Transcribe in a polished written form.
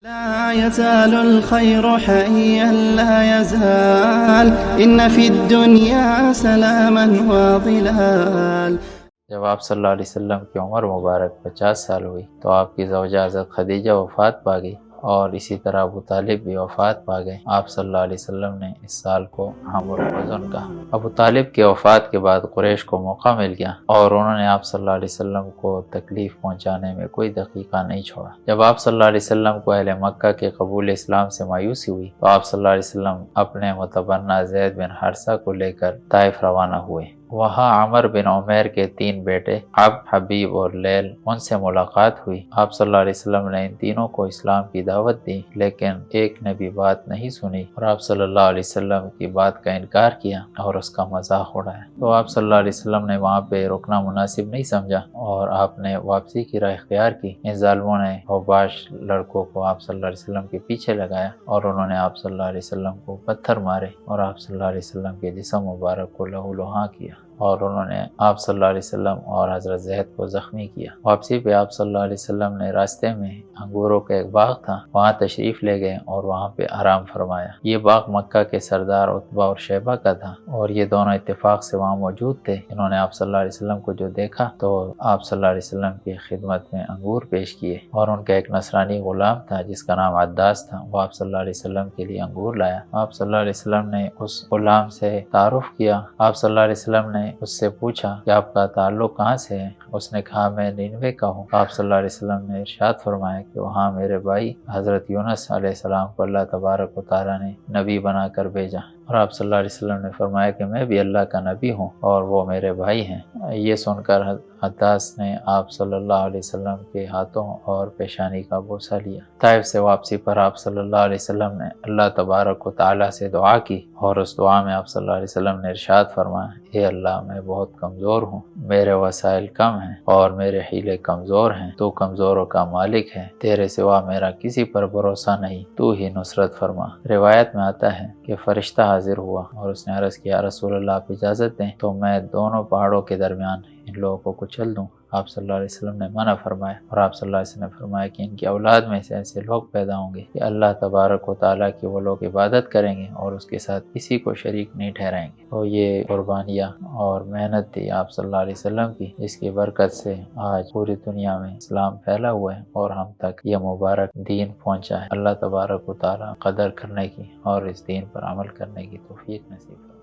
لا يزال الخير حيا لا يزال إن في الدنيا سلاما وظلال۔ جب آپ صلی اللہ علیہ وسلم کی عمر مبارک 50 سال ہوئی تو آپ کی زوجہ حضرت خدیجہ وفات پا گئی، اور اسی طرح ابو طالب بھی وفات پا گئے۔ آپ صلی اللہ علیہ وسلم نے اس سال کو عام الحزن کہا۔ ابو طالب کے وفات کے بعد قریش کو موقع مل گیا، اور انہوں نے آپ صلی اللہ علیہ وسلم کو تکلیف پہنچانے میں کوئی دقیقہ نہیں چھوڑا۔ جب آپ صلی اللہ علیہ وسلم کو اہل مکہ کے قبول اسلام سے مایوسی ہوئی تو آپ صلی اللہ علیہ وسلم اپنے متبنہ زید بن حارثہ کو لے کر طائف روانہ ہوئے۔ وہاں عمر بن عمیر کے 3 بیٹے عبد، حبیب اور لیل، ان سے ملاقات ہوئی۔ آپ صلی اللہ علیہ وسلم نے ان تینوں کو اسلام کی دعوت دی، لیکن ایک نے بھی بات نہیں سنی، اور آپ صلی اللہ علیہ وسلم کی بات کا انکار کیا اور اس کا مذاق اڑایا۔ تو آپ صلی اللہ علیہ وسلم نے وہاں پہ رکنا مناسب نہیں سمجھا، اور آپ نے واپسی کی راہ اختیار کی۔ ان ظالموں نے اوباش لڑکوں کو آپ صلی اللہ علیہ وسلم کے پیچھے لگایا، اور انہوں نے آپ صلی اللہ علیہ وسلم کو پتھر مارے، اور آپ صلی اللہ علیہ وسلم کے جسم مبارک کو لہو لہاں کیا، اور انہوں نے آپ صلی اللہ علیہ وسلم اور حضرت زید کو زخمی کیا۔ واپسی پہ آپ صلی اللہ علیہ وسلم نے راستے میں انگوروں کا ایک باغ تھا، وہاں تشریف لے گئے اور وہاں پہ آرام فرمایا۔ یہ باغ مکہ کے سردار عتبہ اور شیبہ کا تھا، اور یہ دونوں اتفاق سے وہاں موجود تھے۔ انہوں نے آپ صلی اللہ علیہ وسلم کو جو دیکھا تو آپ صلی اللہ علیہ وسلم کی خدمت میں انگور پیش کیے، اور ان کا ایک نصرانی غلام تھا جس کا نام عداس تھا، وہ آپ صلی اللہ علیہ وسلم کے لیے انگور لایا۔ آپ صلی اللہ علیہ وسلم نے اس غلام سے تعارف کیا۔ آپ صلی اللہ علیہ وسلم نے اس سے پوچھا کہ آپ کا تعلق کہاں سے ہے؟ اس نے کہا میں نینوے کا ہوں۔ آپ صلی اللہ علیہ وسلم نے ارشاد فرمایا کہ وہاں میرے بھائی حضرت یونس علیہ السلام کو اللہ تبارک و تعالیٰ نے نبی بنا کر بھیجا، اور آپ صلی اللہ علیہ وسلم نے فرمایا کہ میں بھی اللہ کا نبی ہوں اور وہ میرے بھائی ہیں۔ یہ سن کر عداس نے آپ صلی اللہ علیہ وسلم کے ہاتھوں اور پیشانی کا بوسہ لیا۔ طائف سے واپسی پر آپ صلی اللہ علیہ وسلم نے اللہ تبارک و تعالیٰ سے دعا کی، اور اس دعا میں آپ صلی اللہ علیہ وسلم نے ارشاد فرمایا، اے اللہ میں بہت کمزور ہوں، میرے وسائل کم ہیں اور میرے حیلے کمزور ہیں، تو کمزوروں کا مالک ہے، تیرے سوا میرا کسی پر بھروسہ نہیں، تو ہی نصرت فرما۔ روایت میں آتا ہے کہ فرشتہ حاضر ہوا اور اس نے عرض کیا، رسول اللہ آپ اجازت دیں تو میں دونوں پہاڑوں کے درمیان ان لوگوں کو کچل دوں۔ آپ صلی اللہ علیہ وسلم نے منع فرمایا، اور آپ صلی اللہ علیہ وسلم نے فرمایا کہ ان کی اولاد میں سے ایسے لوگ پیدا ہوں گے کہ اللہ تبارک و تعالیٰ کی وہ لوگ عبادت کریں گے اور اس کے ساتھ کسی کو شریک نہیں ٹھہرائیں گے۔ تو یہ قربانیاں اور محنت تھی آپ صلی اللہ علیہ وسلم کی، جس کی برکت سے آج پوری دنیا میں اسلام پھیلا ہوا ہے اور ہم تک یہ مبارک دین پہنچا ہے۔ اللہ تبارک و تعالیٰ قدر کرنے کی اور اس دین پر عمل کرنے کی توفیق نصیب فرمائے۔